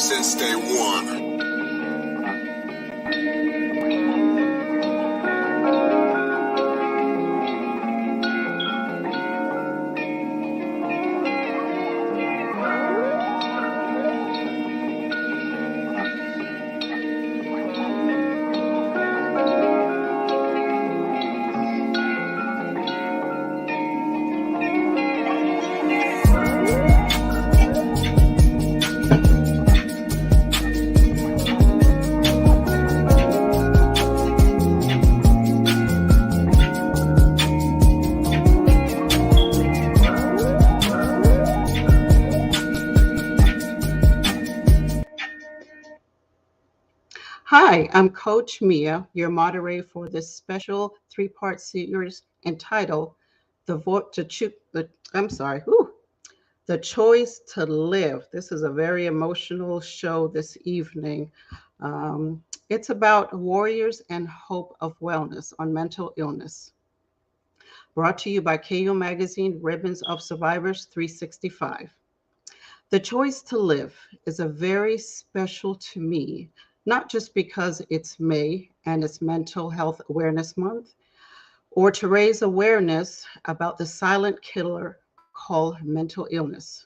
since day one. Hi, I'm Coach Mea, your moderator for this special three-part series entitled The Choice to Live. This is a very emotional show this evening. It's about warriors and hope of wellness on mental illness. Brought to you by KU Magazine, Ribbons of Survivors 365. The choice to live is a very special to me, not just because it's May and it's Mental Health Awareness Month, or to raise awareness about the silent killer called mental illness.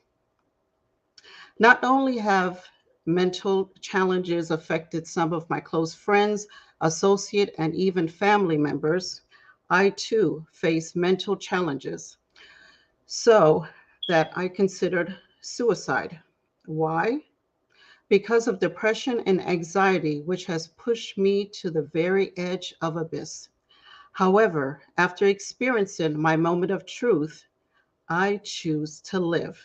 Not only have mental challenges affected some of my close friends, associates, and even family members, I too face mental challenges, so that I considered suicide. Why? Because of depression and anxiety, which has pushed me to the very edge of abyss. However, after experiencing my moment of truth, I choose to live.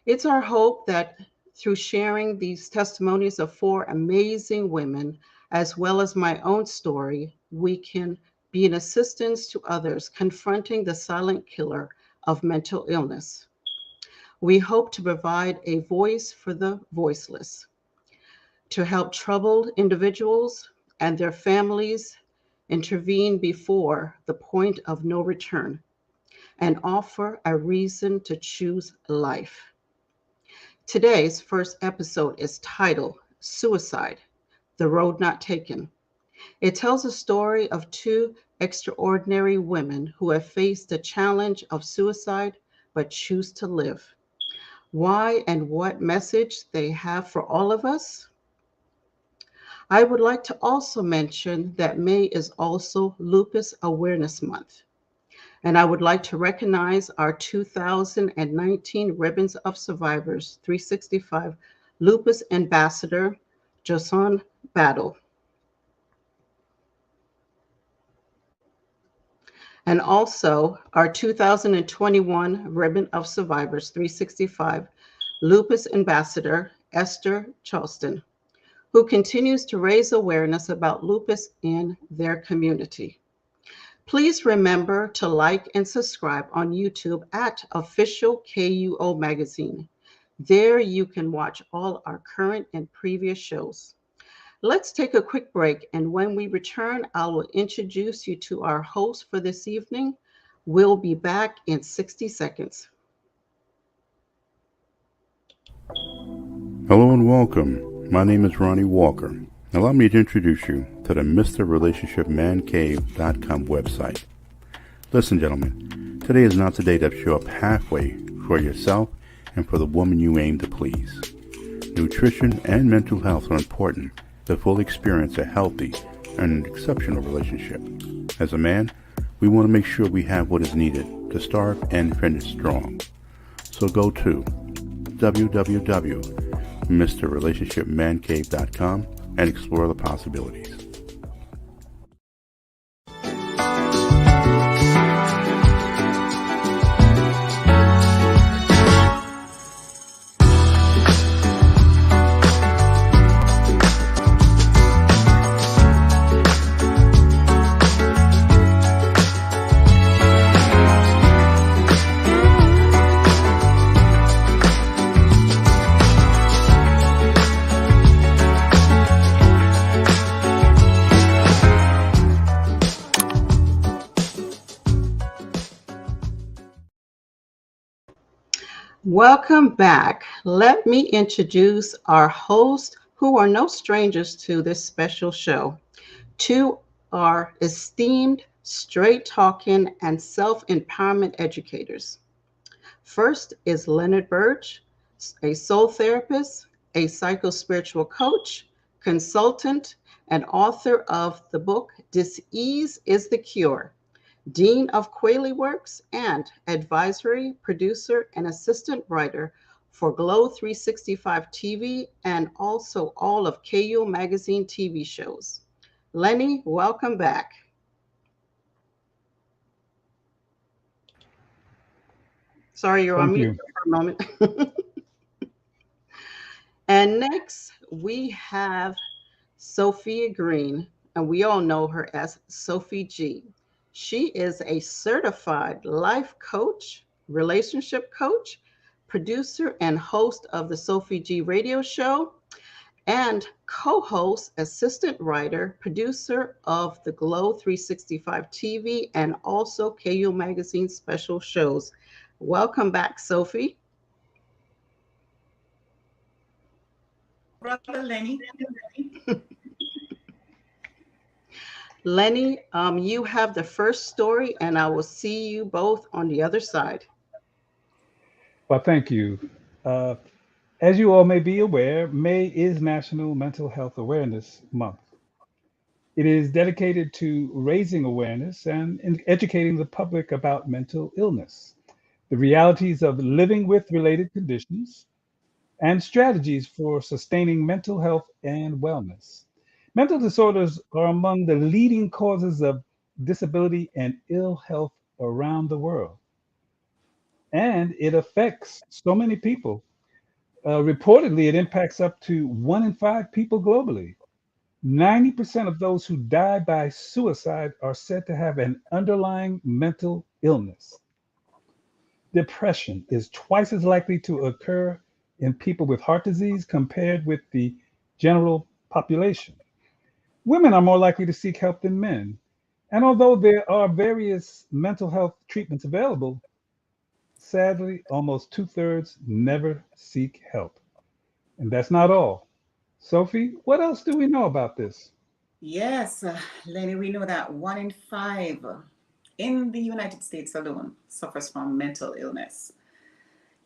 It's our hope that through sharing these testimonies of 4 amazing women, as well as my own story, we can be an assistance to others confronting the silent killer of mental illness. We hope to provide a voice for the voiceless, to help troubled individuals and their families intervene before the point of no return, and offer a reason to choose life. Today's first episode is titled Suicide, The Road Not Taken. It tells a story of 2 extraordinary women who have faced the challenge of suicide but choose to live. Why and what message they have for all of us? I would like to also mention that May is also Lupus Awareness Month. And I would like to recognize our 2019 Ribbons of Survivors 365 Lupus Ambassador, Josan Battle. And also our 2021 Ribbon of Survivors 365 Lupus Ambassador, Esther Charleston, who continues to raise awareness about lupus in their community. Please remember to like and subscribe on YouTube at Official KUO Magazine. There you can watch all our current and previous shows. Let's take a quick break, and when we return, I will introduce you to our host for this evening. We'll be back in 60 seconds. Hello and welcome. My name is Ronnie Walker. Allow me to introduce you to the MrRelationshipManCave.com website. Listen, gentlemen, today is not the day to show up halfway for yourself and for the woman you aim to please. Nutrition and mental health are important to fully experience a healthy and exceptional relationship. As a man, we want to make sure we have what is needed to start and finish strong. So go to www.MrRelationshipManCave.com and explore the possibilities. Welcome back. Let me introduce our hosts who are no strangers to this special show. Two are esteemed, straight talking, and self empowerment educators. First is Leonard Burg, a soul therapist, a psycho-spiritual coach, consultant, and author of the book Dis-Ease is the Cure, Dean of KweliWorks, and advisory, producer, and assistant writer for Glow 365 TV and also all of KU Magazine TV shows. Lenny, welcome back. Sorry, you're on Thank mute you. for a moment. And next, we have Sophia Green, and we all know her as Sophie G. She is a certified life coach, relationship coach, producer, and host of the Sophie G radio show, and co host, assistant writer, producer of the Glow 365 TV and also KU Magazine special shows. Welcome back, Sophie. Brother Lenny. Lenny, you have the first story, and I will see you both on the other side. Well, thank you. Uh, as you all may be aware, May is National Mental Health Awareness Month. It is dedicated to raising awareness and educating the public about mental illness, the realities of living with related conditions, and strategies for sustaining mental health and wellness. Mental disorders are among the leading causes of disability and ill health around the world, and it affects so many people. Reportedly, it impacts up to 1 in 5 people globally. 90% of those who die by suicide are said to have an underlying mental illness. Depression is twice as likely to occur in people with heart disease compared with the general population. Women are more likely to seek help than men. And although there are various mental health treatments available, sadly, almost 2/3 never seek help. And that's not all. Sophie, what else do we know about this? Yes, Lenny, we know that 1 in 5 in the United States alone suffers from mental illness.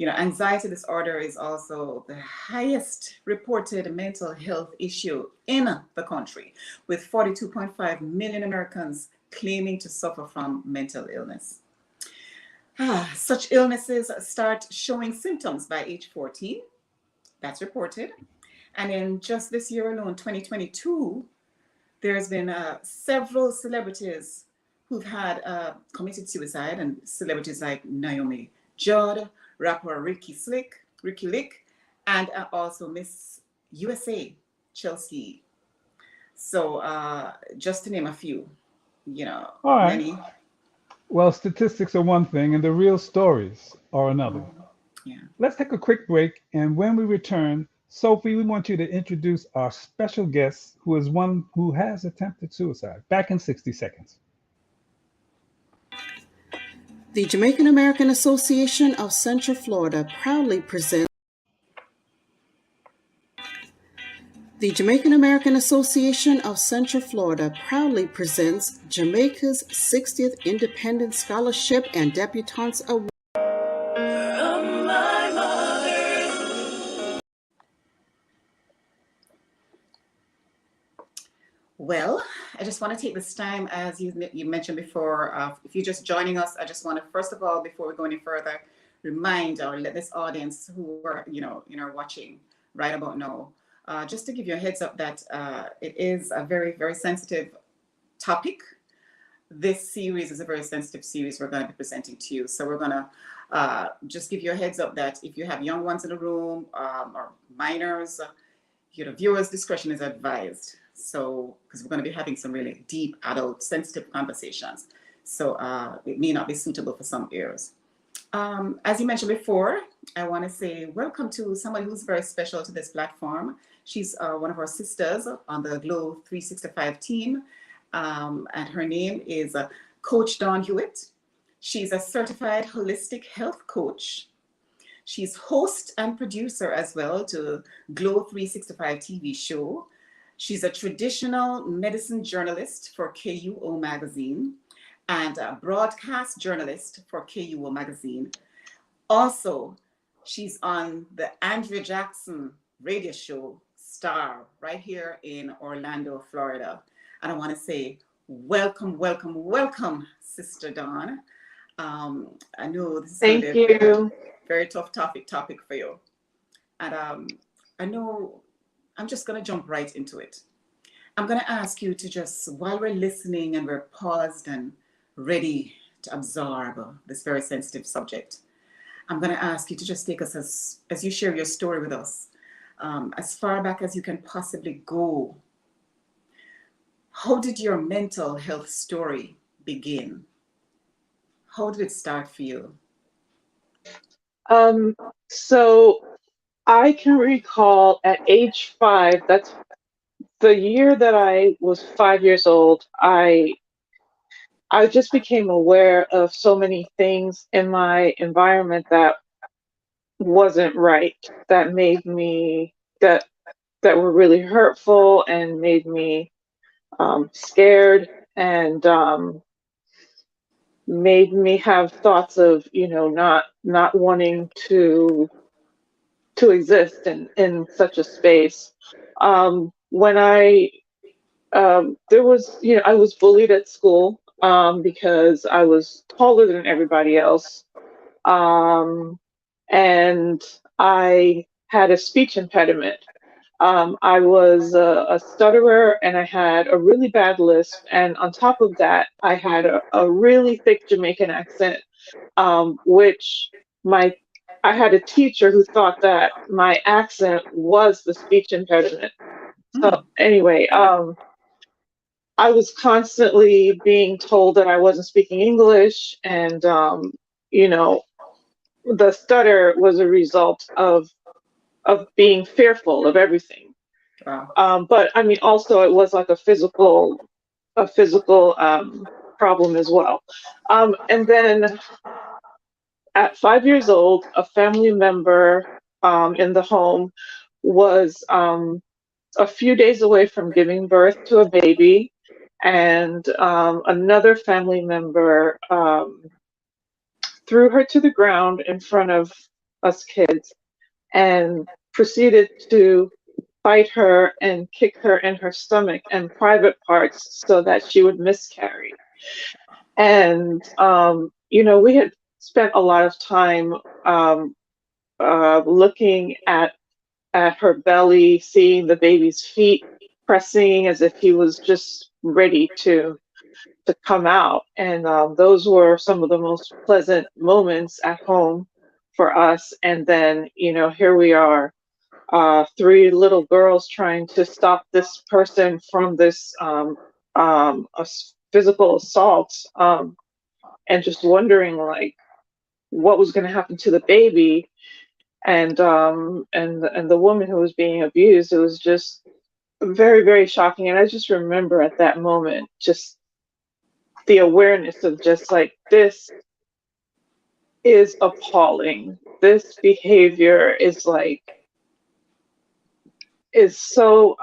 Anxiety disorder is also the highest reported mental health issue in the country, with 42.5 million Americans claiming to suffer from mental illness. Such illnesses start showing symptoms by age 14. That's reported. And in just this year alone, 2022, there's been several celebrities who've had committed suicide, and celebrities like Naomi Judd, rapper Ricky Lick, and also Miss USA, Chelsea. So just to name a few, All right. Lenny. Well, statistics are one thing and the real stories are another. Yeah. Let's take a quick break. And when we return, Sophie, we want you to introduce our special guest, who is one who has attempted suicide. Back in 60 seconds. The Jamaican American Association of Central Florida proudly presents The Jamaican American Association of Central Florida proudly presents Jamaica's 60th Independent Scholarship and Debutantes Award. Well, I just want to take this time, as you mentioned before, if you're just joining us, I just want to, first of all, before we go any further, remind or let this audience who are, watching right about now, just to give you a heads up that it is a very, very sensitive topic. This series is a very sensitive series we're going to be presenting to you. So we're going to just give you a heads up that if you have young ones in the room or minors, viewers' discretion is advised. So, because we're going to be having some really deep, adult, sensitive conversations. So it may not be suitable for some ears. As you mentioned before, I want to say welcome to somebody who's very special to this platform. She's one of our sisters on the Glow 365 team. And her name is Coach Dawn Hewitt. She's a certified holistic health coach. She's host and producer as well to Glow 365 TV show. She's a traditional medicine journalist for KUO Magazine and a broadcast journalist for KUO Magazine. Also, she's on the Andrea Jackson radio show Star right here in Orlando, Florida. And I want to say welcome, welcome, welcome, Sister Dawn. I know this is going to be a very tough topic for you. And I know I'm just going to jump right into it. I'm going to ask you to just, while we're listening and we're paused and ready to absorb this very sensitive subject, I'm going to ask you to just take us as you share your story with us, as far back as you can possibly go. How did your mental health story begin? How did it start for you? So I can recall at age 5, that's the year that I was 5 years old, I just became aware of so many things in my environment that wasn't right, that made me, that were really hurtful and made me scared, and made me have thoughts of, not wanting to exist in such a space. When there was, I was bullied at school because I was taller than everybody else. And I had a speech impediment. I was a stutterer, and I had a really bad lisp. And on top of that, I had a really thick Jamaican accent, which I had a teacher who thought that my accent was the speech impediment. So anyway, I was constantly being told that I wasn't speaking English, and the stutter was a result of being fearful of everything. Wow. But I mean, also it was like a physical problem as well. And then at 5 years old, a family member in the home was a few days away from giving birth to a baby, and another family member threw her to the ground in front of us kids and proceeded to bite her and kick her in her stomach and private parts so that she would miscarry. And we had spent a lot of time looking at her belly, seeing the baby's feet pressing as if he was just ready to come out. And those were some of the most pleasant moments at home for us. And then, here we are, 3 little girls trying to stop this person from this physical assault, and just wondering like what was going to happen to the baby, and the woman who was being abused. It was just very, very shocking. And I just remember at that moment just the awareness of just like, this is appalling. This behavior is so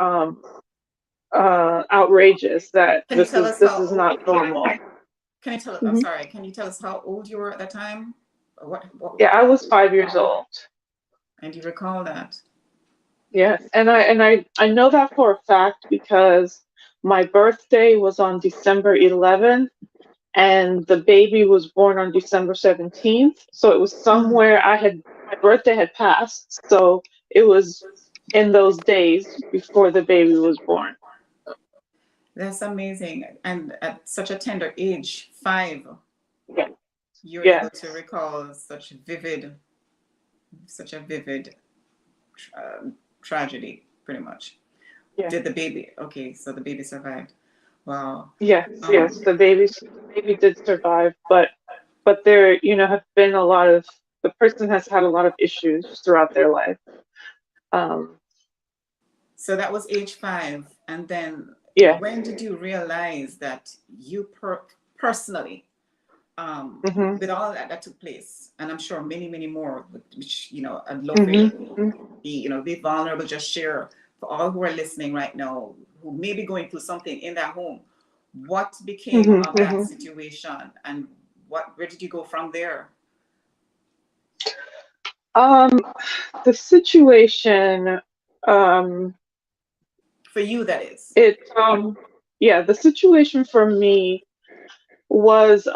outrageous that this is not normal. Can you tell us? I'm sorry. Can you tell us how old you were at that time? What Yeah, I was 5 years old. And you recall that? Yes, and I know that for a fact because my birthday was on December 11th, and the baby was born on December 17th. So it was somewhere my birthday had passed. So it was in those days before the baby was born. That's amazing. And at such a tender age, 5, you're able to recall such a vivid tragedy, pretty much. Yeah. Did the baby? Okay, so the baby survived. Wow. Yes, the baby did survive, but there, have been the person has had a lot of issues throughout their life. So that was age 5, and then when did you realize that you personally Mhm. with all that took place, and I'm sure many more, which, I'd love for Mhm. you Mhm. to be vulnerable, just share for all who are listening right now, who may be going through something in their home. What became Mhm. of that Mhm. situation, and where did you go from there? Um, the situation, um, For you, that is. yeah, the situation for me was,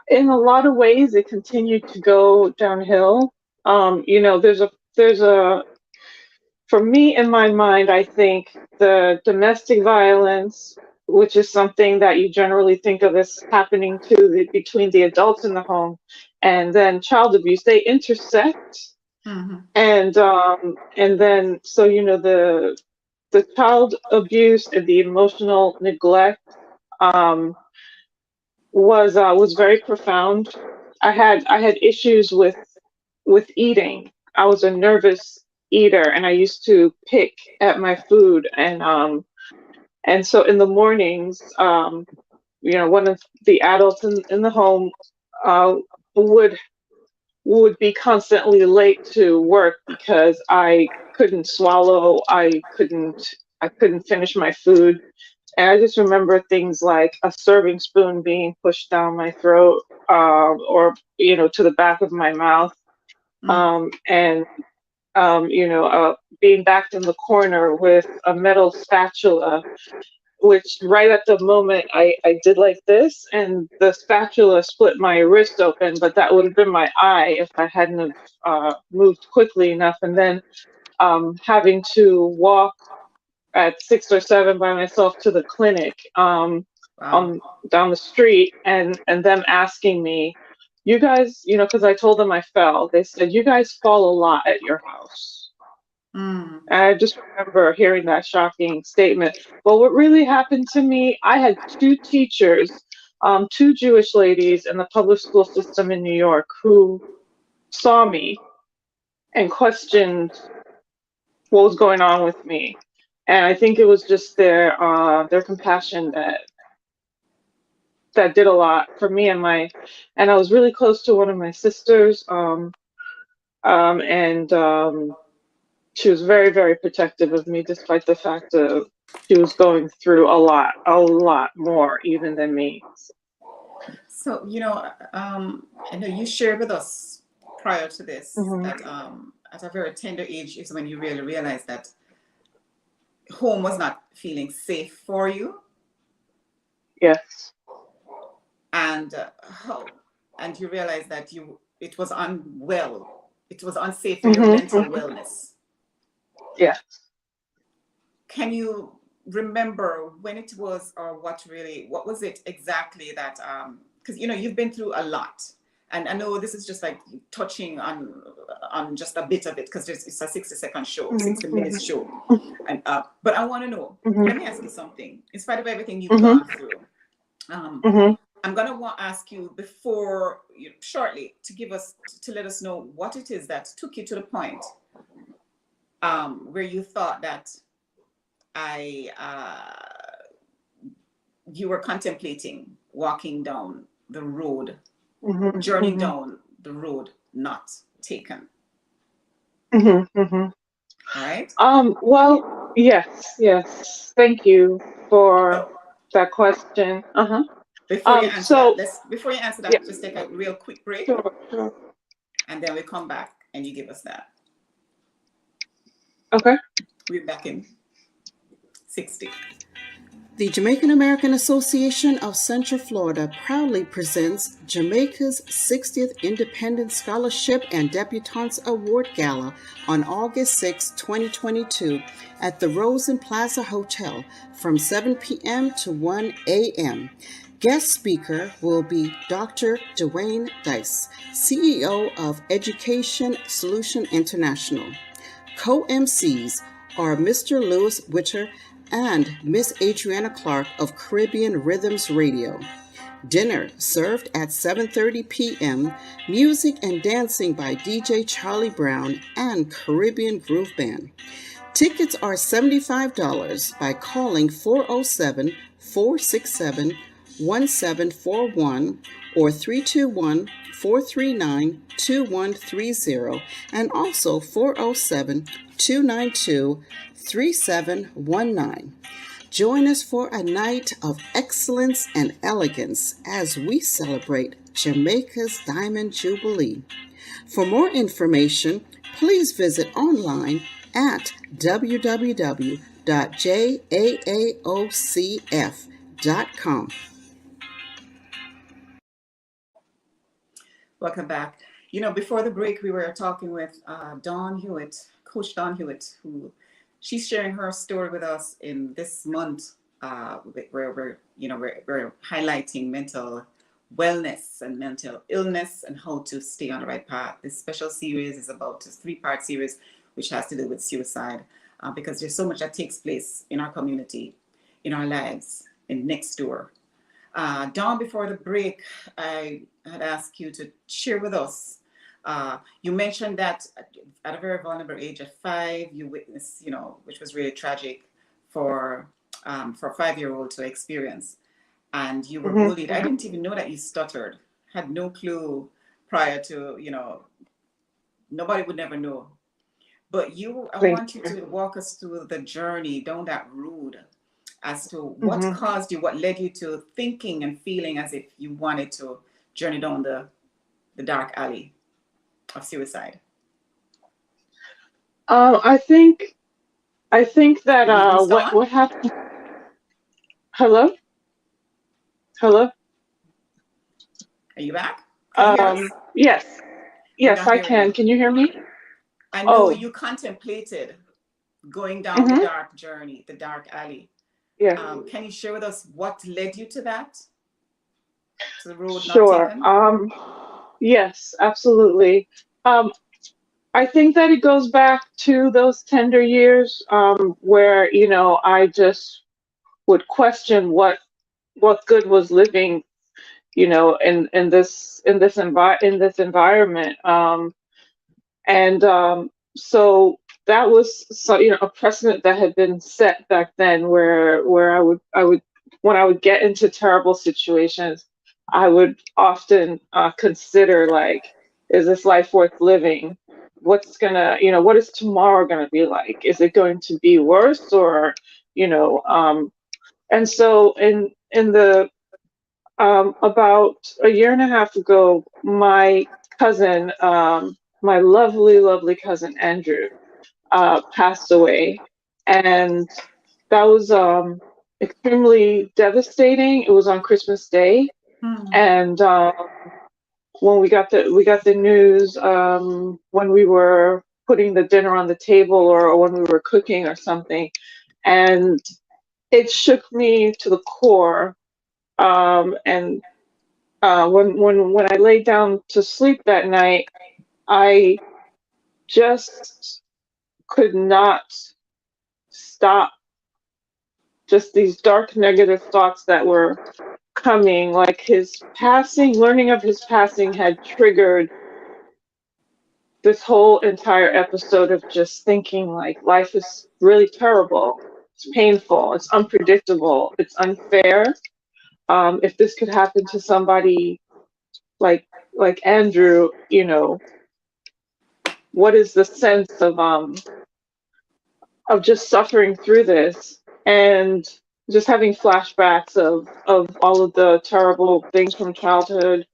in a lot of ways, it continued to go downhill. There's a for me, in my mind, I think the domestic violence, which is something that you generally think of as happening between the adults in the home, and then child abuse, they intersect. Mm-hmm. And then so the child abuse and the emotional neglect was very profound. I had issues with eating. I was a nervous eater, and I used to pick at my food, and so in the mornings, one of the adults in the home uh, would would be constantly late to work because I couldn't swallow, I couldn't finish my food. And I just remember things like a serving spoon being pushed down my throat, or to the back of my mouth, and being backed in the corner with a metal spatula, which right at the moment I did like this, and the spatula split my wrist open, but that would have been my eye if I hadn't have moved quickly enough. And then having to walk at 6 or 7 by myself to the clinic, Wow. down the street, and them asking me, you guys, because I told them I fell. They said, you guys fall a lot at your house. Mm. And I just remember hearing that shocking statement. But what really happened to me, I had two teachers, two Jewish ladies in the public school system in New York, who saw me and questioned what was going on with me. And I think it was just their compassion that did a lot for me. And I was really close to one of my sisters, and she was very, very protective of me, despite the fact that she was going through a lot more even than me. So, I know you shared with us prior to this Mhm. that at a very tender age is when you really realized that home was not feeling safe for you, Yes. and and you realized that it was unsafe for your Mhm. mental wellness. Yes. Can you remember when it was, or what was it exactly that, because you've been through a lot, and I know this is just like touching on just a bit of it, because it's a 60-second show, Mhm. 60 minutes show, Mhm. and but I want to know, Mhm. let me ask you something. In spite of everything you've Mhm. gone through, Mhm. I'm gonna ask you before shortly to let us know what it is that took you to the point where you thought that you were contemplating walking down the road, Mhm. journeying Mhm. down the road not taken. Mhm. Mhm. All right. Well, yes. Thank you for that question. Uh-huh. Before you answer that, So yeah, just take a real quick break, sure. and then we come back and you give us that. Okay. We're back in 60. The Jamaican American Association of Central Florida proudly presents Jamaica's 60th Independent Scholarship and Debutantes Award Gala on August 6, 2022 at the Rosen Plaza Hotel from 7 p.m. to 1 a.m. Guest speaker will be Dr. Dwayne Dice, CEO of Education Solution International. Co-MCs are Mr. Lewis Witter and Miss Adriana Clark of Caribbean Rhythms Radio. Dinner served at 7:30 p.m., music and dancing by DJ Charlie Brown and Caribbean Groove Band. Tickets are $75 by calling 407-467 1741 or 321-439-2130, and also 407-292-3719. Join us for a night of excellence and elegance as we celebrate Jamaica's Diamond Jubilee. For more information, please visit online at www.jaaocf.com. Welcome back. Before the break, we were talking with Dawn Hewitt, Coach Dawn Hewitt, who she's sharing her story with us in this month, where we're highlighting mental wellness and mental illness and how to stay on the right path. This special series is about a 3-part series which has to do with suicide, because there's so much that takes place in our community, in our lives, and next door. Dawn, before the break, I had asked you to share with us. You mentioned that at a very vulnerable age of 5, you witnessed, which was really tragic for a 5-year-old to experience. And you were bullied. I didn't even know that you stuttered. Had no clue prior to, nobody would never know. But I want you to walk us through the journey down that road as to what caused you, what led you to thinking and feeling as if you wanted to journey down the dark alley of suicide. I think that what happened. Hello. Are you back? Yes, I can. Can you hear me? I know you contemplated going down the dark journey, the dark alley. Yeah. Can you share with us what led you to that? To the road Sure. not taken? Yes, absolutely. I think that it goes back to those tender years, where I just would question what good was living, in this environment, so that was a precedent that had been set back then, where I would when I would get into terrible situations, I would often consider, like, is this life worth living? What is tomorrow gonna be like? Is it going to be worse, or and so in the about a year and a half ago, my cousin, my lovely cousin Andrew, passed away, and that was extremely devastating. It was on Christmas Day, and when we got the news, when we were putting the dinner on the table, or when we were cooking or something, and it shook me to the core. And when I laid down to sleep that night, I just could not stop just these dark negative thoughts that were coming. Like, learning of his passing had triggered this whole entire episode of just thinking, like, life is really terrible. It's painful. It's unpredictable. It's unfair. If this could happen to somebody like Andrew, what is the sense of just suffering through this, and just having flashbacks of all of the terrible things from childhood,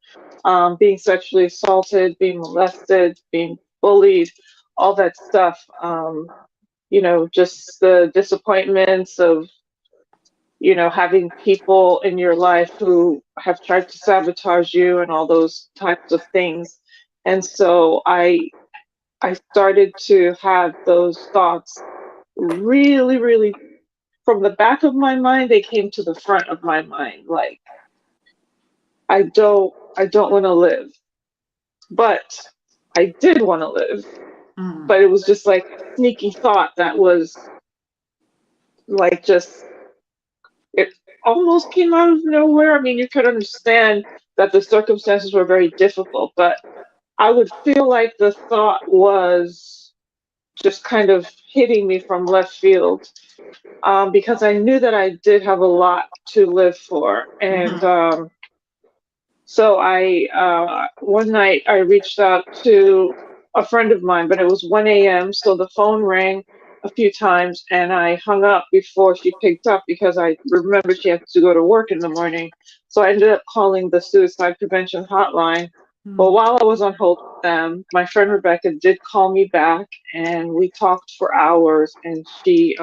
being sexually assaulted, being molested, being bullied, all that stuff. Just the disappointments of having people in your life who have tried to sabotage you, and all those types of things. And so I started to have those thoughts really, really, from the back of my mind, they came to the front of my mind. Like, I don't want to live, but I did want to live. But it was just like a sneaky thought that was like, it almost came out of nowhere. I mean, you could understand that the circumstances were very difficult, but I would feel like the thought was just kind of hitting me from left field, because I knew that I did have a lot to live for. And so one night I reached out to a friend of mine, but it was 1 a.m. So the phone rang a few times and I hung up before she picked up because I remembered she had to go to work in the morning. So I ended up calling the suicide prevention hotline. Well, while I was on hold with them, my friend Rebecca did call me back and we talked for hours, and she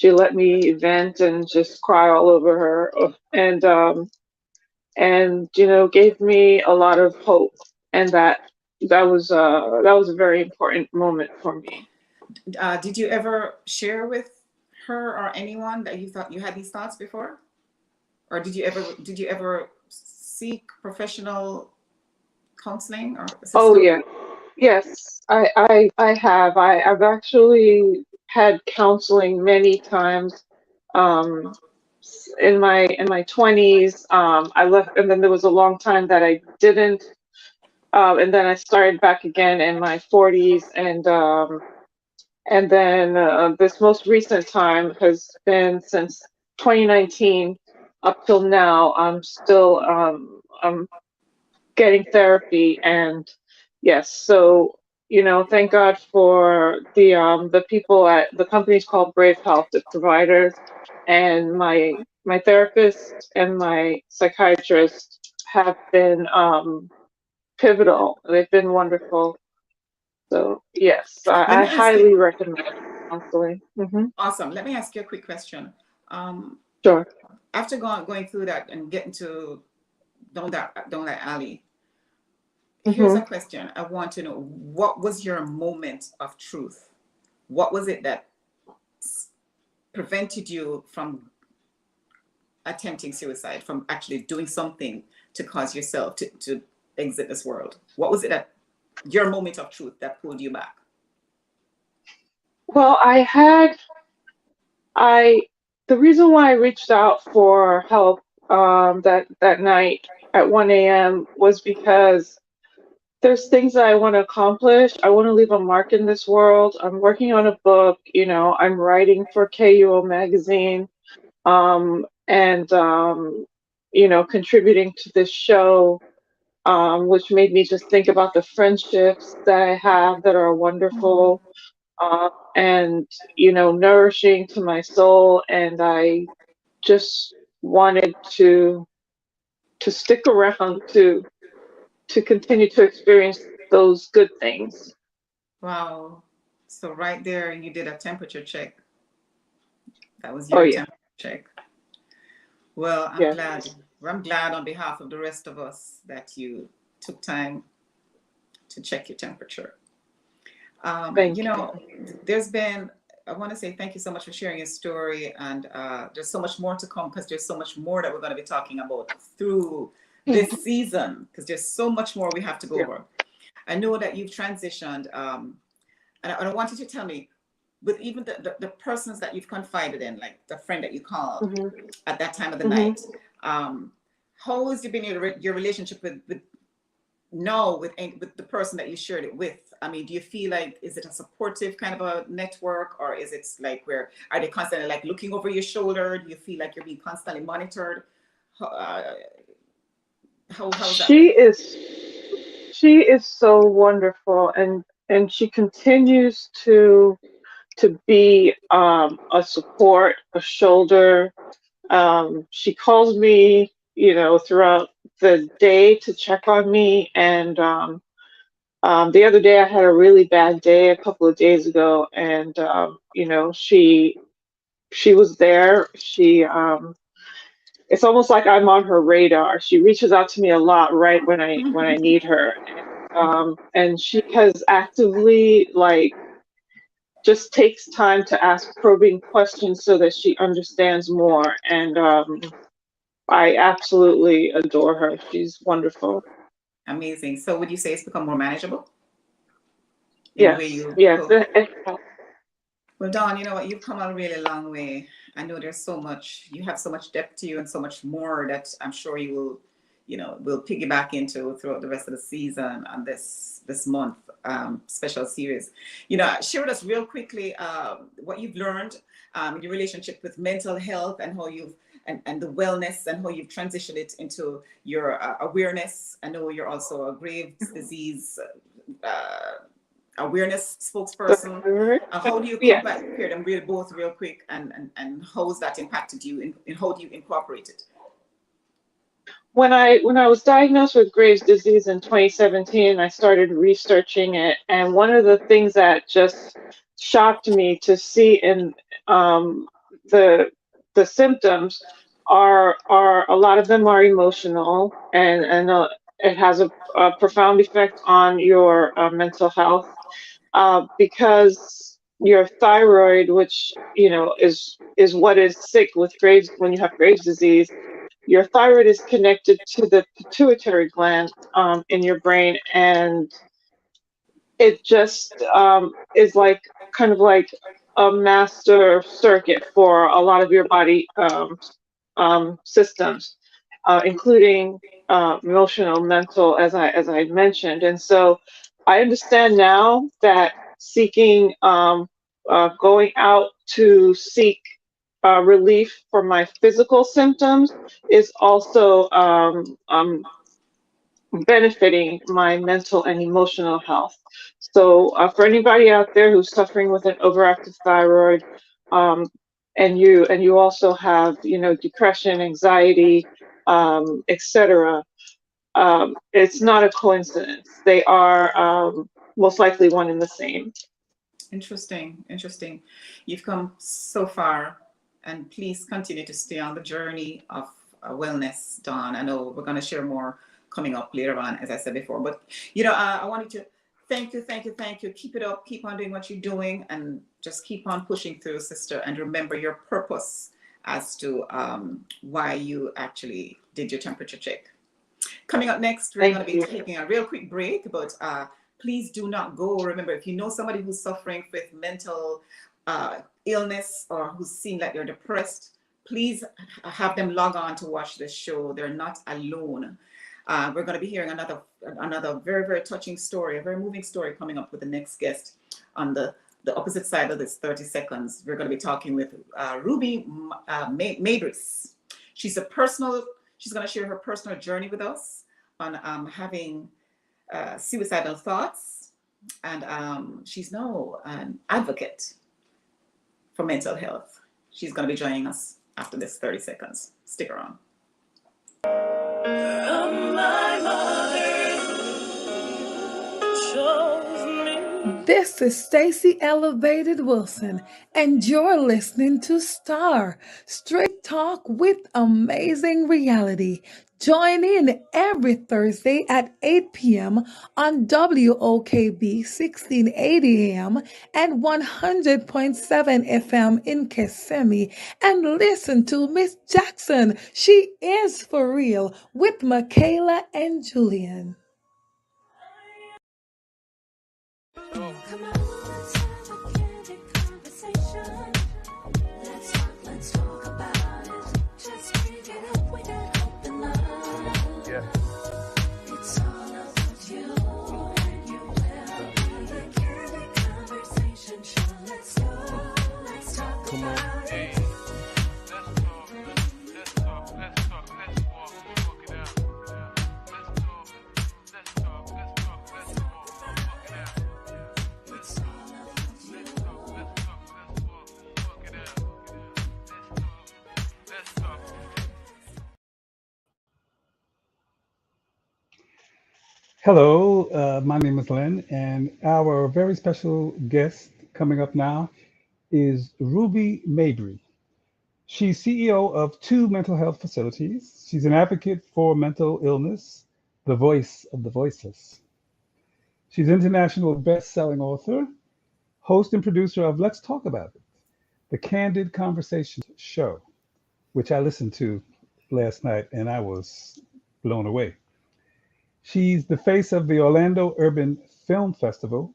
let me vent and just cry all over her, and gave me a lot of hope, and that was a very important moment for me. Did you ever share with her or anyone that you thought you had these thoughts before, or did you ever seek professional counseling or assistance? Oh yeah, yes, I have. I've actually had counseling many times. In my 20s, I left, and then there was a long time that I didn't, and then I started back again in my 40s, and then this most recent time has been since 2019 up till now. I'm getting therapy, and yes, so thank God for the people at the company's called Brave Health, the providers, and my therapist and my psychiatrist have been pivotal. They've been wonderful. So yes, I highly recommend counseling. Awesome. Let me ask you a quick question. Sure. After going through that and getting to down that alley, here's a question. I want to know, what was your moment of truth? What was it that prevented you from attempting suicide, from actually doing something to cause yourself to exit this world? What was it that your moment of truth that pulled you back? Well, the reason why I reached out for help that night at 1 a.m. was because there's things that I want to accomplish. I want to leave a mark in this world. I'm working on a book, I'm writing for KUO magazine, and contributing to this show, which made me just think about the friendships that I have that are wonderful, and nourishing to my soul. And I just wanted to stick around to continue to experience those good things. Wow. So right there, you did a temperature check. That was Oh your yeah. temperature check. Well, I'm glad. I'm glad on behalf of the rest of us that you took time to check your temperature. Thank you. There's been, I want to say thank you so much for sharing your story, and there's so much more to come, because there's so much more that we're going to be talking about through this season, because there's so much more we have to go over. I know that you've transitioned, and I wanted you to tell me, with even the persons that you've confided in, like the friend that you called at that time of the night, how has been your relationship with the person that you shared it with? I mean, do you feel like, is it a supportive kind of a network, or is it like, are they constantly like looking over your shoulder? Do you feel like you're being constantly monitored? How's that? She is so wonderful, and she continues to be a support, a shoulder. She calls me, throughout the day to check on me. And the other day I had a really bad day a couple of days ago, and she was there. It's almost like I'm on her radar. She reaches out to me a lot right when I need her. And she has actively, like, just takes time to ask probing questions so that she understands more. And I absolutely adore her. She's wonderful. Amazing. So would you say it's become more manageable? Yes. Well, Dawn, you know what? You've come a really long way. I know there's so much, you have so much depth to you and so much more that I'm sure you we'll piggyback into throughout the rest of the season and this month special series. Share with us real quickly what you've learned in your relationship with mental health and how you've and the wellness and how you've transitioned it into your awareness. I know you're also a Graves' disease awareness spokesperson. How do you come back here and read both real quick and how has that impacted you and how do you incorporate it? When I was diagnosed with Graves' disease in 2017, I started researching it, and one of the things that just shocked me to see in the symptoms are a lot of them are emotional, and it has a profound effect on your mental health because your thyroid, which is what is sick with Graves when you have Graves' disease. Your thyroid is connected to the pituitary gland in your brain, and it just is kind of like a master circuit for a lot of your body systems, including emotional, mental, as I mentioned. And so I understand now that seeking, going out to seek relief for my physical symptoms is also benefiting my mental and emotional health. So for anybody out there who's suffering with an overactive thyroid, and you also have depression, anxiety, etc., it's not a coincidence. They are most likely one and the same. Interesting. You've come so far, and please continue to stay on the journey of wellness, Dawn. I know we're going to share more coming up later on, as I said before, but I wanted to thank you. Keep it up. Keep on doing what you're doing, and just keep on pushing through, sister. And remember your purpose as to why you actually did your temperature check. Coming up next, we're going to be taking a real quick break, but please do not go. Remember, if you know somebody who's suffering with mental illness or who's seeing like they're depressed, please have them log on to watch this show. They're not alone. We're going to be hearing another very, very touching story, a very moving story coming up with the next guest on the opposite side of this 30 seconds. We're going to be talking with Ruby Mabry. She's going to share her personal journey with us on having suicidal thoughts, and she's now an advocate for mental health. She's going to be joining us after this 30 seconds. Stick around. This is Stacey Elevated Wilson, and you're listening to Star, Straight Talk with Amazing Reality. Join in every Thursday at 8 p.m. on WOKB 1680 AM and 100.7 FM in Kissimmee, and listen to Miss Jackson. She is for real with Michaela and Julian. Come on, let's have a candid conversation. Let's talk about it. Just bring it up with that open love. Yeah. It's all about you and your well-being. A candid conversation. Sure, let's talk about it. Hello, my name is Len, and our very special guest coming up now is Ruby Mabry. She's CEO of 2 mental health facilities. She's an advocate for mental illness, the voice of the voiceless. She's an international best-selling author, host and producer of Let's Talk About It, the Candid Conversation show, which I listened to last night and I was blown away. She's the face of the Orlando Urban Film Festival,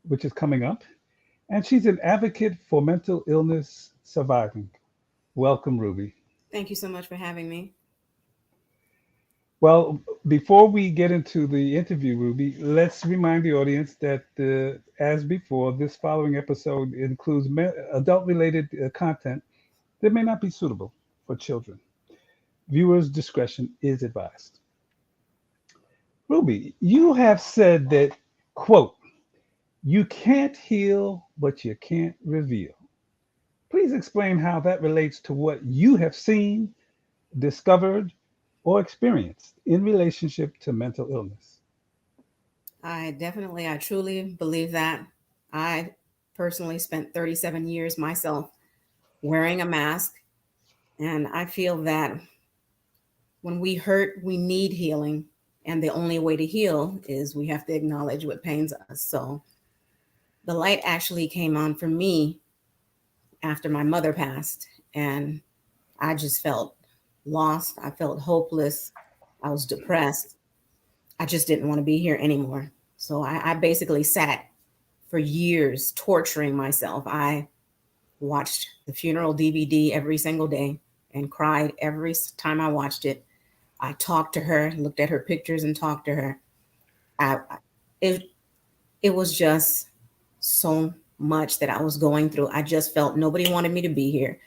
which is coming up, and she's an advocate for mental illness surviving. Welcome, Ruby. Thank you so much for having me. Well, before we get into the interview, Ruby, let's remind the audience that, as before, this following episode includes adult-related content that may not be suitable for children. Viewers' discretion is advised. Ruby, you have said that, quote, you can't heal, but you can't reveal. Please explain how that relates to what you have seen, discovered, or experienced in relationship to mental illness. I truly believe that. I personally spent 37 years myself wearing a mask. And I feel that when we hurt, we need healing. And the only way to heal is we have to acknowledge what pains us. So the light actually came on for me after my mother passed. And I just felt lost. I felt hopeless. I was depressed. I just didn't want to be here anymore. So I basically sat for years torturing myself. I watched the funeral DVD every single day and cried every time I watched it. I talked to her, looked at her pictures and talked to her. It was just so much that I was going through. I just felt nobody wanted me to be here.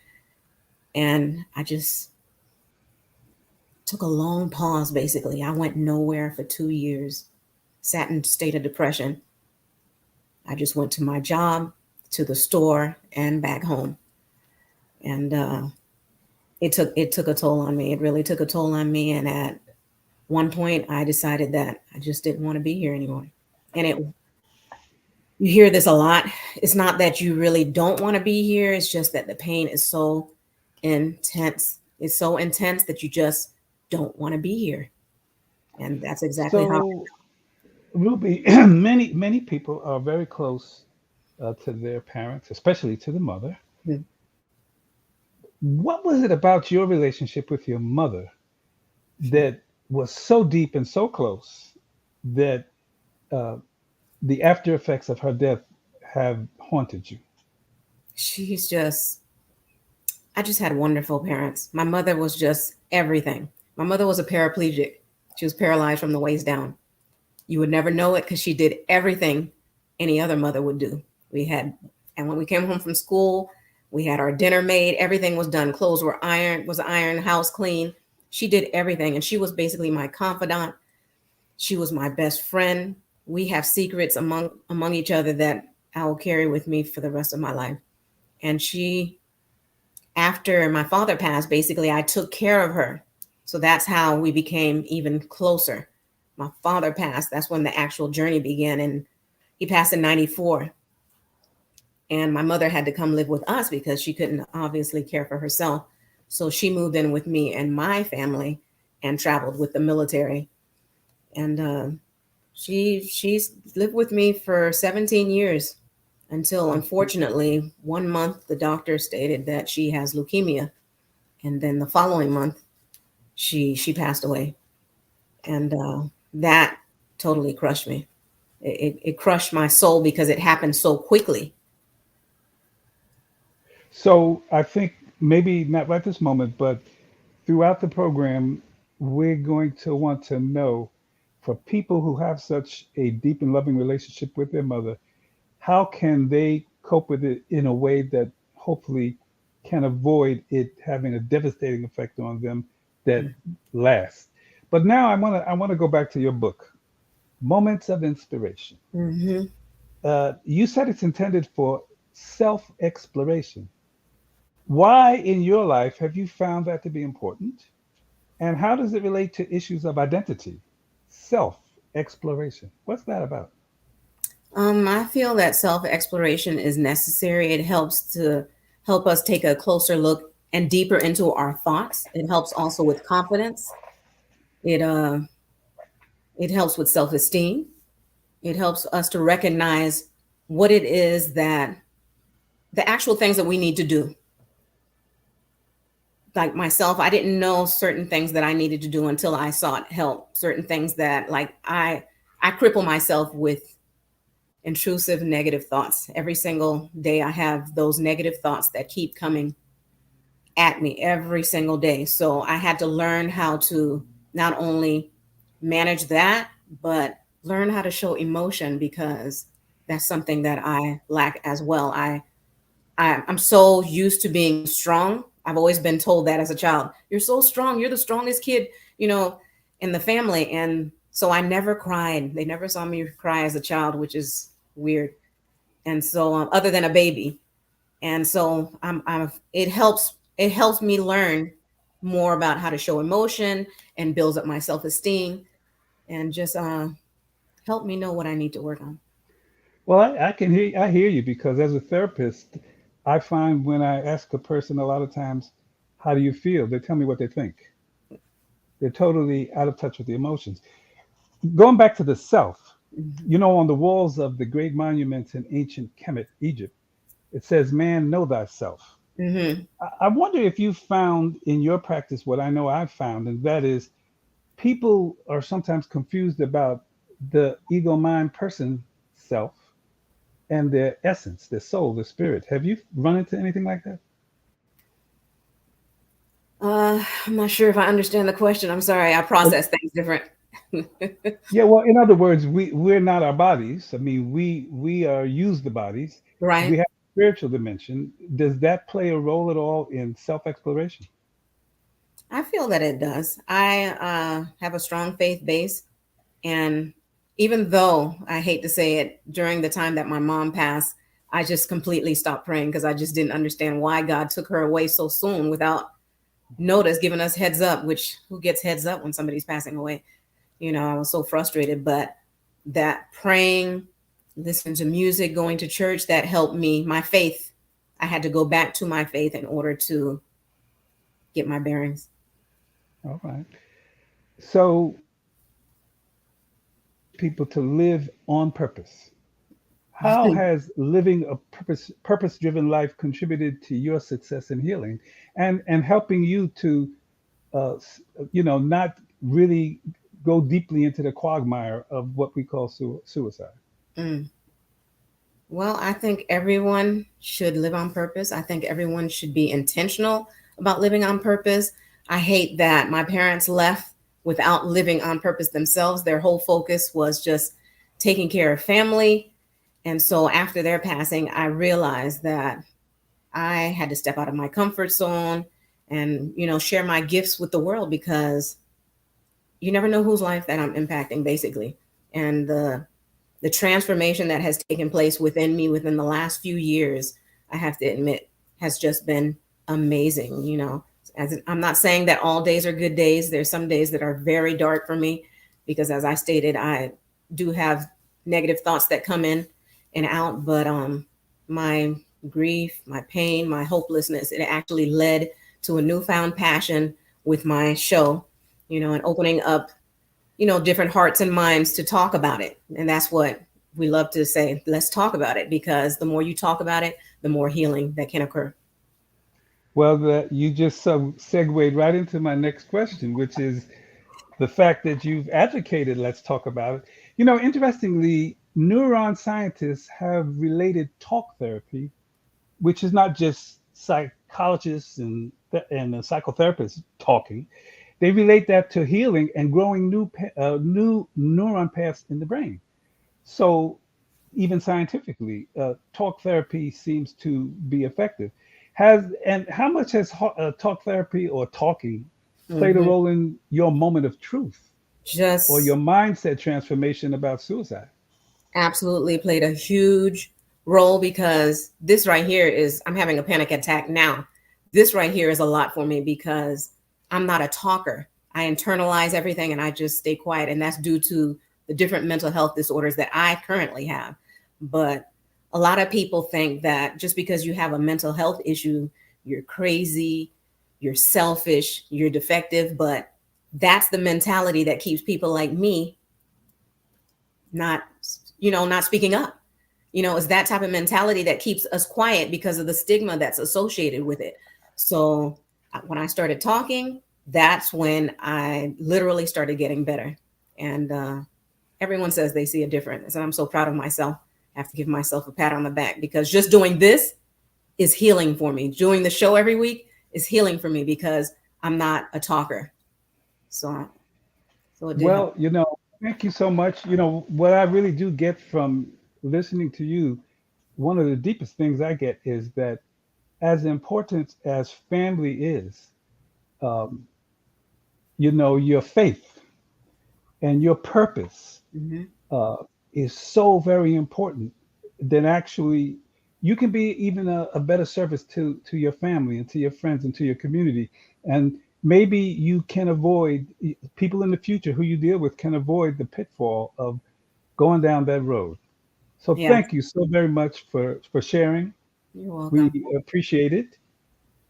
And I just took a long pause, basically. I went nowhere for 2 years, sat in a state of depression. I just went to my job, to the store, and back home. And it took a toll on me. It really took a toll on me. And at one point, I decided that I just didn't want to be here anymore. And you hear this a lot. It's not that you really don't want to be here. It's just that the pain is so intense. It's so intense that you just don't want to be here. And that's exactly how. So, Ruby, many people are very close to their parents, especially to the mother. Mhm. What was it about your relationship with your mother that was so deep and so close that uh, the after effects of her death have haunted you? I just had wonderful parents. My mother was just everything. My mother was a paraplegic. She was paralyzed from the waist down. You would never know it because she did everything any other mother would do. And when we came home from school, we had our dinner made. Everything was done. Clothes were ironed, house clean. She did everything. And she was basically my confidant. She was my best friend. We have secrets among each other that I will carry with me for the rest of my life. And after my father passed, basically, I took care of her. So that's how we became even closer. My father passed. That's when the actual journey began. And he passed in 94. And my mother had to come live with us because she couldn't obviously care for herself. So she moved in with me and my family and traveled with the military. And she's lived with me for 17 years until, unfortunately, 1 month the doctor stated that she has leukemia. And then the following month, she passed away. And that totally crushed me. It crushed my soul because it happened so quickly. So I think maybe not right this moment, but throughout the program, we're going to want to know, for people who have such a deep and loving relationship with their mother, how can they cope with it in a way that hopefully can avoid it having a devastating effect on them that lasts. But now I want to go back to your book, Moments of Inspiration. Mm-hmm. You said it's intended for self-exploration. Why in your life have you found that to be important? And how does it relate to issues of identity, self-exploration? What's that about? I feel that self-exploration is necessary. It helps us take a closer look and deeper into our thoughts. It helps also with confidence. It helps with self-esteem. It helps us to recognize what it is that the actual things that we need to do. Like myself, I didn't know certain things that I needed to do until I sought help. Certain things that, like, I cripple myself with intrusive negative thoughts. Every single day I have those negative thoughts that keep coming at me every single day. So I had to learn how to not only manage that, but learn how to show emotion, because that's something that I lack as well. I'm so used to being strong. I've always been told that as a child. You're so strong. You're the strongest kid, in the family. And so I never cried. They never saw me cry as a child, which is weird. And so, other than a baby. And so it helps me learn more about how to show emotion, and builds up my self-esteem, and just help me know what I need to work on. Well, I hear you, because as a therapist, I find when I ask a person a lot of times, how do you feel? They tell me what they think. They're totally out of touch with the emotions. Going back to the self, on the walls of the great monuments in ancient Kemet, Egypt, it says, "Man, know thyself." Mm-hmm. I wonder if you found in your practice what I know I've found, and that is people are sometimes confused about the ego mind person self and their essence, their soul, their spirit. Have you run into anything like that? I'm not sure if I understand the question. I'm sorry. I process things different. Yeah, well, in other words, we're not our bodies. I mean, we are use the bodies. We Right. have a spiritual dimension. Does that play a role at all in self-exploration? I feel that it does. I have a strong faith base. And even though I hate to say it, during the time that my mom passed, I just completely stopped praying, because I just didn't understand why God took her away so soon without notice, giving us heads up, which who gets heads up when somebody's passing away? I was so frustrated, but that praying, listening to music, going to church, that helped me. My faith, I had to go back to my faith in order to get my bearings. All right. So people to live on purpose. How has living a purpose-driven life contributed to your success in healing and helping you to, not really go deeply into the quagmire of what we call suicide? Mm. Well, I think everyone should live on purpose. I think everyone should be intentional about living on purpose. I hate that my parents left without living on purpose themselves. Their whole focus was just taking care of family. And so after their passing, I realized that I had to step out of my comfort zone and, share my gifts with the world, because you never know whose life that I'm impacting, basically. And the transformation that has taken place within me within the last few years, I have to admit, has just been amazing. I'm not saying that all days are good days. There's some days that are very dark for me, because as I stated, I do have negative thoughts that come in and out, but my grief, my pain, my hopelessness, it actually led to a newfound passion with my show, and opening up, different hearts and minds to talk about it. And that's what we love to say. Let's talk about it, because the more you talk about it, the more healing that can occur. Well, you just segued right into my next question, which is the fact that you've advocated, let's talk about it. Interestingly, neuron scientists have related talk therapy, which is not just psychologists and psychotherapists talking. They relate that to healing and growing new neuron paths in the brain. So even scientifically, talk therapy seems to be effective. How much has talk therapy or talking played a Mhm. role in your moment of truth or Just your mindset transformation about suicide? absolutely played a huge role, because this right here is, I'm having a panic attack now. This right here is a lot for me, because I'm not a talker. I internalize everything and I just stay quiet. And that's due to the different mental health disorders that I currently have. But a lot of people think that just because you have a mental health issue, you're crazy, you're selfish, you're defective. But that's the mentality that keeps people like me not not speaking up. It's that type of mentality that keeps us quiet, because of the stigma that's associated with it. So when I started talking, that's when I literally started getting better. And everyone says they see a difference, and I'm so proud of myself. I have to give myself a pat on the back, because just doing this is healing for me. Doing the show every week is healing for me, because I'm not a talker. So So it did help. Well, thank you so much. What I really do get from listening to you, one of the deepest things I get is that as important as family is, um, your faith and your purpose Hmm. uh, is so very important that actually you can be even a better service to your family and to your friends and to your community. And maybe you can avoid people in the future who you deal with can avoid the pitfall of going down that road. So Yeah, thank you so very much for sharing. you're We welcome. appreciate it.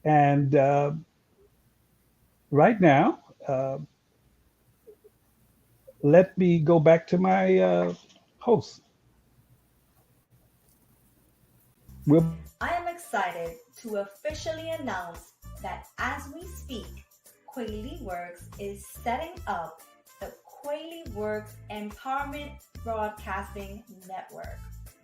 And right now, let me go back to my host. We'll I am excited to officially announce that as we speak, KweliWorks is setting up the KweliWorks Empowerment Broadcasting Network.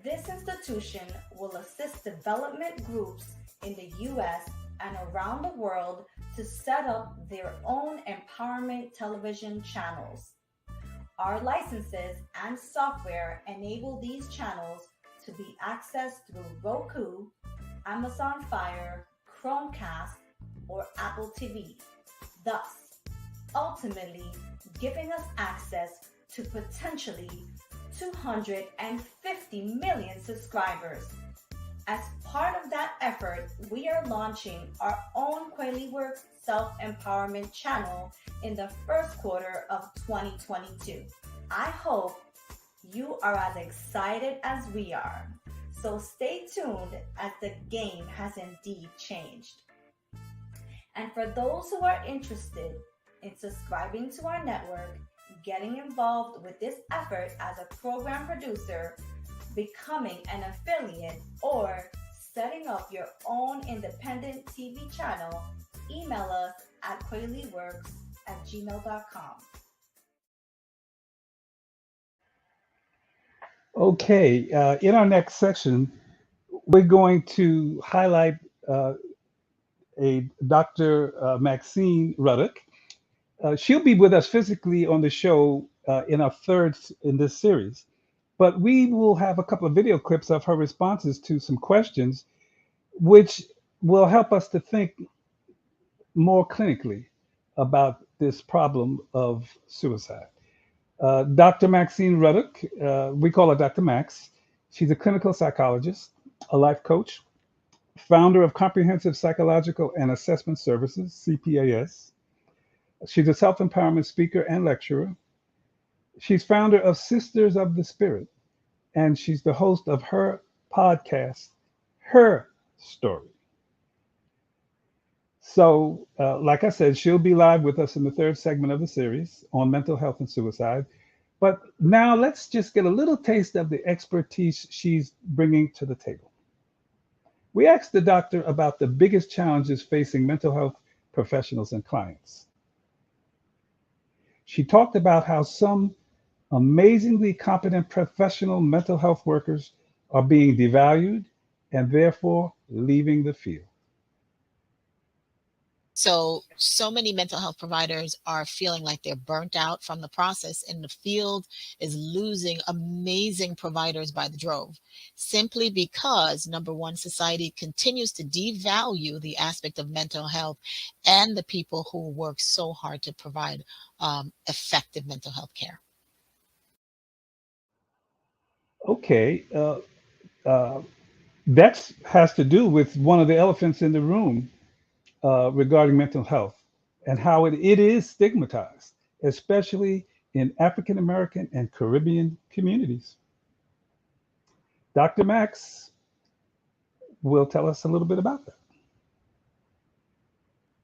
This institution will assist development groups in the US and around the world to set up their own empowerment television channels. Our licenses and software enable these channels to be accessed through Roku, Amazon Fire, Chromecast, or Apple TV, thus ultimately giving us access to potentially 250 million subscribers. As part of that effort, we are launching our own KweliWorks Self-Empowerment channel in the first quarter of 2022. I hope you are as excited as we are. So stay tuned as the game has indeed changed. And for those who are interested in subscribing to our network, getting involved with this effort as a program producer, becoming an affiliate, or setting up your own independent TV channel, email us at kweliworks@gmail.com. Okay, in our next section, we're going to highlight uh, a Dr. Maxine Ruddock. She'll be with us physically on the show in our third in this series, but we will have a couple of video clips of her responses to some questions, which will help us to think more clinically about this problem of suicide. Dr. Maxine Ruddock, we call her Dr. Max. She's a clinical psychologist, a life coach, founder of Comprehensive Psychological and Assessment Services, CPAS. She's a self empowerment speaker and lecturer. She's founder of Sisters of the Spirit, and she's the host of her podcast, Her Story. So, like I said, she'll be live with us in the third segment of the series on mental health and suicide. But now let's just get a little taste of the expertise she's bringing to the table. We asked the doctor about the biggest challenges facing mental health professionals and clients. She talked about how some amazingly competent professional mental health workers are being devalued and therefore leaving the field. So many mental health providers are feeling like they're burnt out from the process, and the field is losing amazing providers by the drove, simply because, number one, society continues to devalue the aspect of mental health and the people who work so hard to provide effective mental health care. Okay, uh, that has to do with one of the elephants in the room regarding mental health and how it is stigmatized, especially in African American and Caribbean communities. Dr. Max will tell us a little bit about that.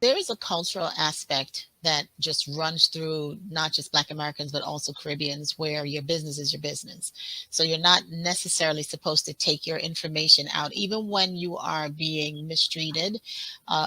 There is a cultural aspect that just runs through not just Black Americans, but also Caribbeans, where your business is your business. So you're not necessarily supposed to take your information out, even when you are being mistreated,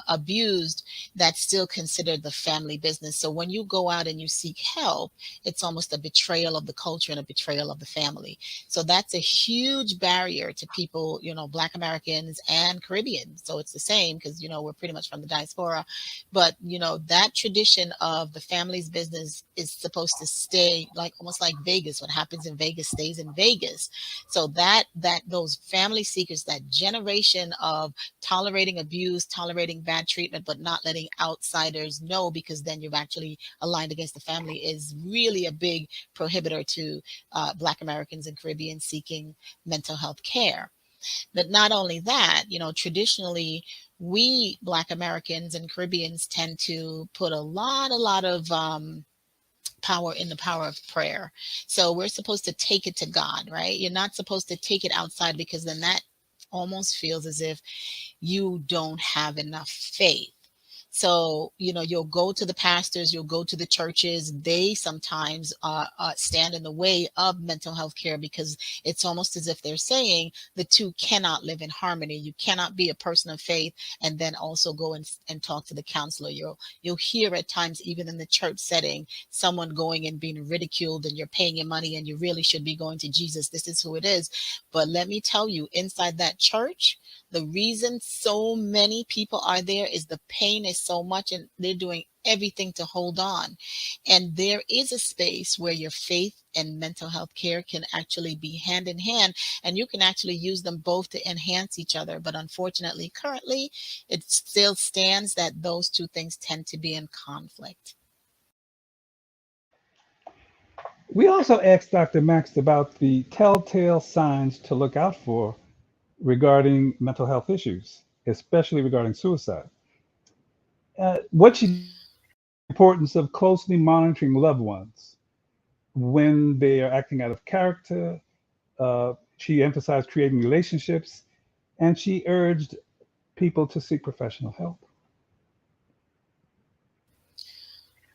abused, that's still considered the family business. So when you go out and you seek help, it's almost a betrayal of the culture and a betrayal of the family. So that's a huge barrier to people, Black Americans and Caribbean. So it's the same because, we're pretty much from the diaspora. But, that tradition generation of the family's business is supposed to stay like almost like Vegas. What happens in Vegas stays in Vegas. So that those family seekers, that generation of tolerating abuse, tolerating bad treatment, but not letting outsiders know, because then you've actually aligned against the family, is really a big prohibitor to Black Americans and Caribbeans seeking mental health care. But not only that, traditionally, we Black Americans and Caribbeans tend to put a lot of power in the power of prayer. So we're supposed to take it to God, right? You're not supposed to take it outside, because then that almost feels as if you don't have enough faith. So, you'll go to the pastors, you'll go to the churches. They sometimes stand in the way of mental health care, because it's almost as if they're saying the two cannot live in harmony. You cannot be a person of faith and then also go and talk to the counselor. You'll hear at times, even in the church setting, someone going and being ridiculed, and you're paying your money and you really should be going to Jesus. This is who it is. But let me tell you, inside that church, the reason so many people are there is the pain is so much, and they're doing everything to hold on. And there is a space where your faith and mental health care can actually be hand in hand, and you can actually use them both to enhance each other. But unfortunately, currently, it still stands that those two things tend to be in conflict. We also asked Dr. Max about the telltale signs to look out for regarding mental health issues, especially regarding suicide. What she importance of closely monitoring loved ones when they are acting out of character. She emphasized creating relationships, and she urged people to seek professional help.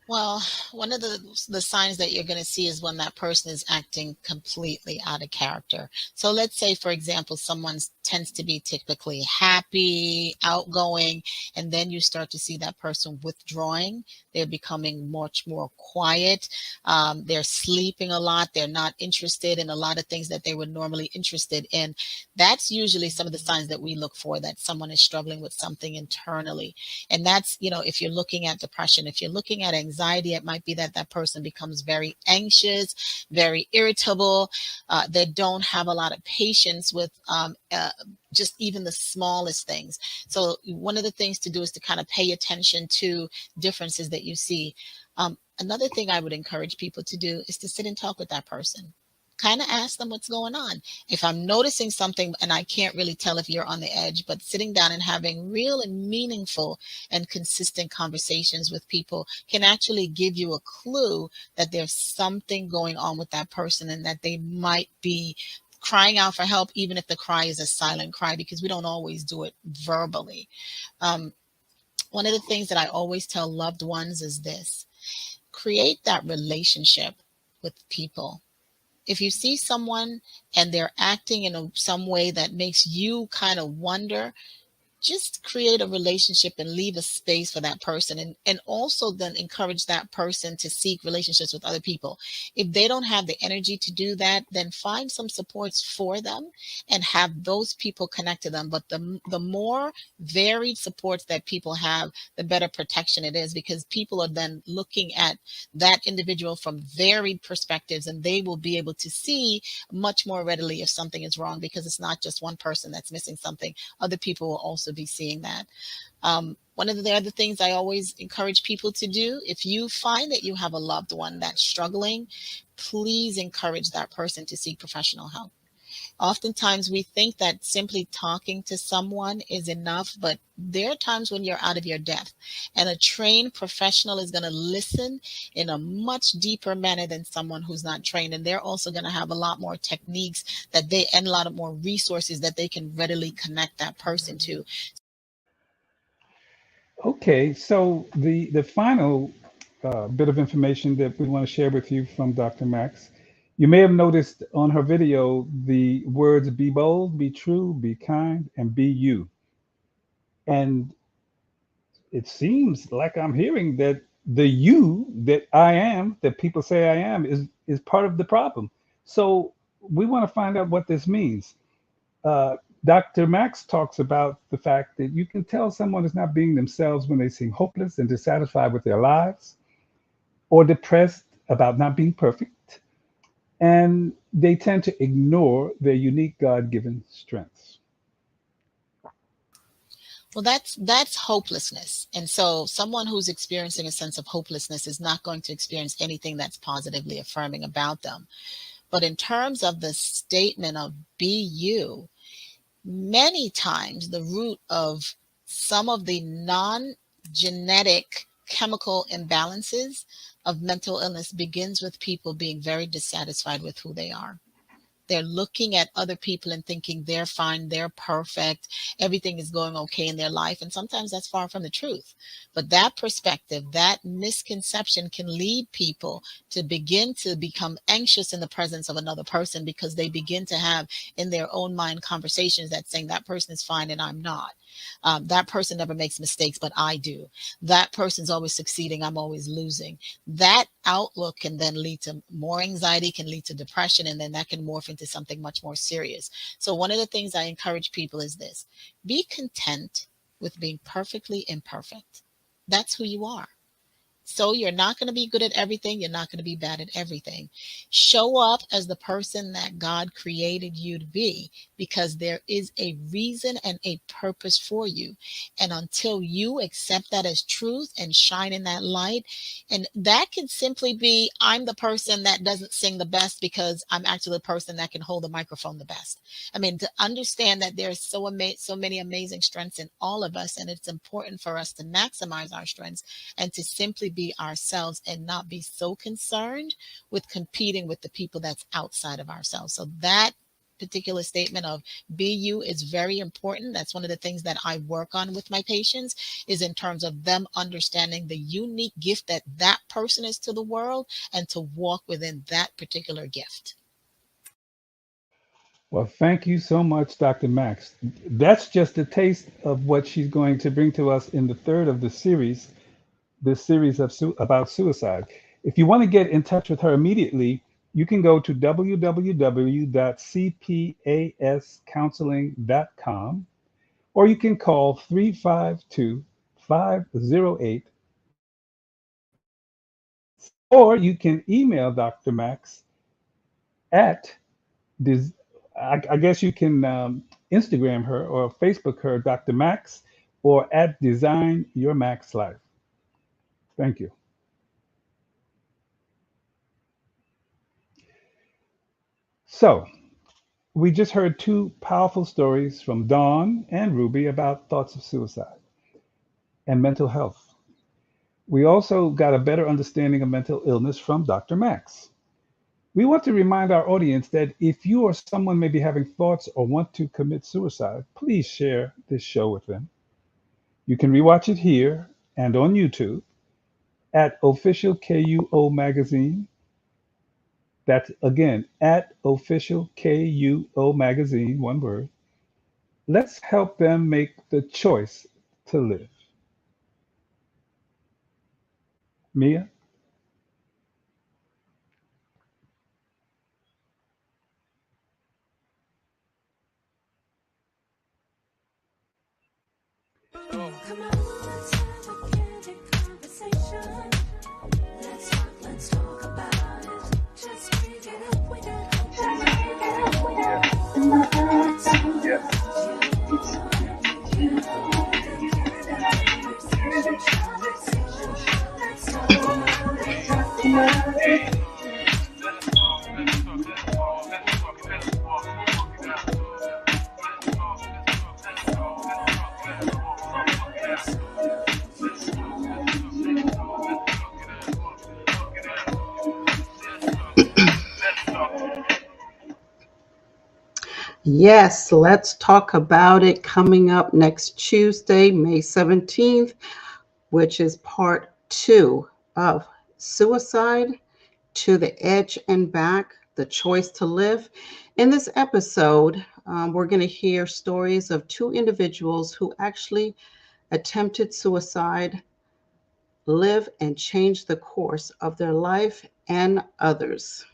Well, one of the signs that you're going to see is when that person is acting completely out of character. So let's say, for example, someone tends to be typically happy, outgoing, and then you start to see that person withdrawing. They're becoming much more quiet. They're sleeping a lot. They're not interested in a lot of things that they were normally interested in. That's usually some of the signs that we look for, that someone is struggling with something internally. And that's, if you're looking at depression, if you're looking at anxiety, it might be that that person becomes very anxious, very irritable. They don't have a lot of patience with just even the smallest things. So one of the things to do is to kind of pay attention to differences that you see. Another thing I would encourage people to do is to sit and talk with that person. Kind of ask them what's going on. If I'm noticing something and I can't really tell if you're on the edge, but sitting down and having real and meaningful and consistent conversations with people can actually give you a clue that there's something going on with that person, and that they might be crying out for help, even if the cry is a silent cry, because we don't always do it verbally. One of the things that I always tell loved ones is this: create that relationship with people. If you see someone and they're acting in some way that makes you kind of wonder, just create a relationship and leave a space for that person, and also then encourage that person to seek relationships with other people. If they don't have the energy to do that, then find some supports for them and have those people connect to them. But the more varied supports that people have, the better protection it is, because people are then looking at that individual from varied perspectives, and they will be able to see much more readily if something is wrong, because it's not just one person that's missing something. Other people will also be seeing that. One of the other things I always encourage people to do, if you find that you have a loved one that's struggling, please encourage that person to seek professional help. Oftentimes we think that simply talking to someone is enough, but there are times when you're out of your depth, and a trained professional is going to listen in a much deeper manner than someone who's not trained. And they're also going to have a lot more techniques and a lot of more resources that they can readily connect that person to. Okay, so the final bit of information that we want to share with you from Dr. Max. You may have noticed on her video the words "be bold, be true, be kind, and be you." And it seems like I'm hearing that the "you" that I am, that people say I am, is part of the problem. So we want to find out what this means. Uh, Dr. Max talks about the fact that you can tell someone is not being themselves when they seem hopeless and dissatisfied with their lives. or depressed about not being perfect, and they tend to ignore their unique God given strengths. Well, that's hopelessness. And so someone who's experiencing a sense of hopelessness is not going to experience anything that's positively affirming about them. But in terms of the statement of be you, many times the root of some of the non-genetic chemical imbalances of mental illness begins with people being very dissatisfied with who they are. They're looking at other people and thinking they're fine, they're perfect, everything is going okay in their life. And sometimes that's far from the truth. But that perspective, that misconception can lead people to begin to become anxious in the presence of another person because they begin to have in their own mind conversations that saying that person is fine and I'm not. That person never makes mistakes, but I do. That person's always succeeding, I'm always losing. That outlook can then lead to more anxiety, can lead to depression, and then that can morph into something much more serious. So one of the things I encourage people is this: be content with being perfectly imperfect. That's who you are. So you're not going to be good at everything. You're not going to be bad at everything. Show up as the person that God created you to be, because there is a reason and a purpose for you. And until you accept that as truth and shine in that light, and that can simply be, I'm the person that doesn't sing the best because I'm actually the person that can hold the microphone the best. I mean, to understand that there's so many amazing strengths in all of us, and it's important for us to maximize our strengths and to simply be ourselves and not be so concerned with competing with the people that's outside of ourselves. So that particular statement of be you is very important. That's one of the things that I work on with my patients, is in terms of them understanding the unique gift that that person is to the world and to walk within that particular gift. Well, thank you so much, Dr. Max. That's just a taste of what she's going to bring to us in the third of the series, this series of about suicide. If you want to get in touch with her immediately, you can go to www.cpascounseling.com, or you can call 352-508, or you can email Dr. Max at this. I guess you can Instagram her or Facebook her, Dr. Max, or at Design Your Max Life. Thank you. So, we just heard two powerful stories from Dawn and Ruby about thoughts of suicide and mental health. We also got a better understanding of mental illness from Dr. Max. We want to remind our audience that if you or someone may be having thoughts or want to commit suicide, please share this show with them. You can rewatch it here and on YouTube at Official KUO Magazine. That's again at Official KUO Magazine, one word. Let's help them make the choice to live. Mia? Come on, let's have a candid conversation. Let's talk about it. Just pick it up with that Yes, let's talk about it, coming up next Tuesday, May 17th, which is part 2 of Suicide to the Edge and Back, the choice to live. In this episode, we're going to hear stories of 2 individuals who actually attempted suicide, live, and change the course of their life and others.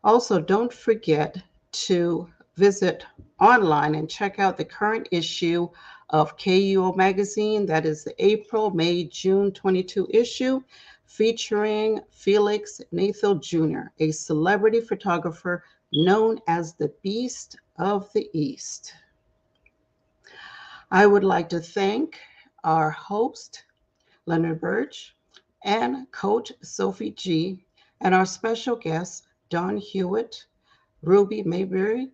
Also, don't forget to visit online and check out the current issue of KUO Magazine. That is the April, May, June 22 issue, featuring Felix Nathal Jr., a celebrity photographer known as the Beast of the East. I would like to thank our host, Leonard Burg, and Coach Sophie G, and our special guests, Dawn Hewitt, Ruby Mabry,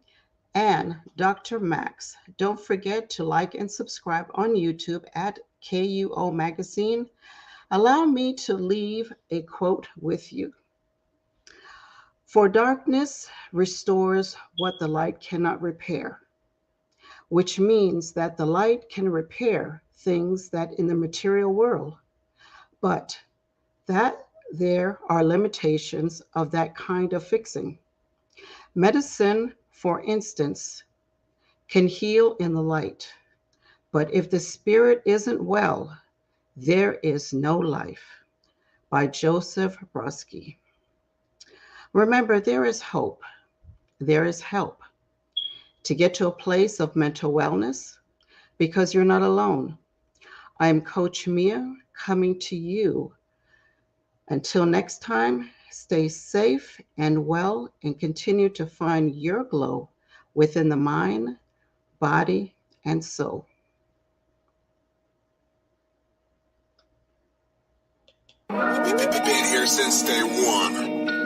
and DrMax. Don't forget to like and subscribe on YouTube at KUO Magazine. Allow me to leave a quote with you. For darkness restores what the light cannot repair, which means that the light can repair things that in the material world, but that there are limitations of that kind of fixing. Medicine, for instance, can heal in the light, but if the spirit isn't well, there is no life. By Joseph Brodsky. Remember, there is hope. There is help to get to a place of mental wellness because you're not alone. I am Coach Mea coming to you. Until next time, stay safe and well and continue to find your glow within the mind, body, and soul. Been here since day one.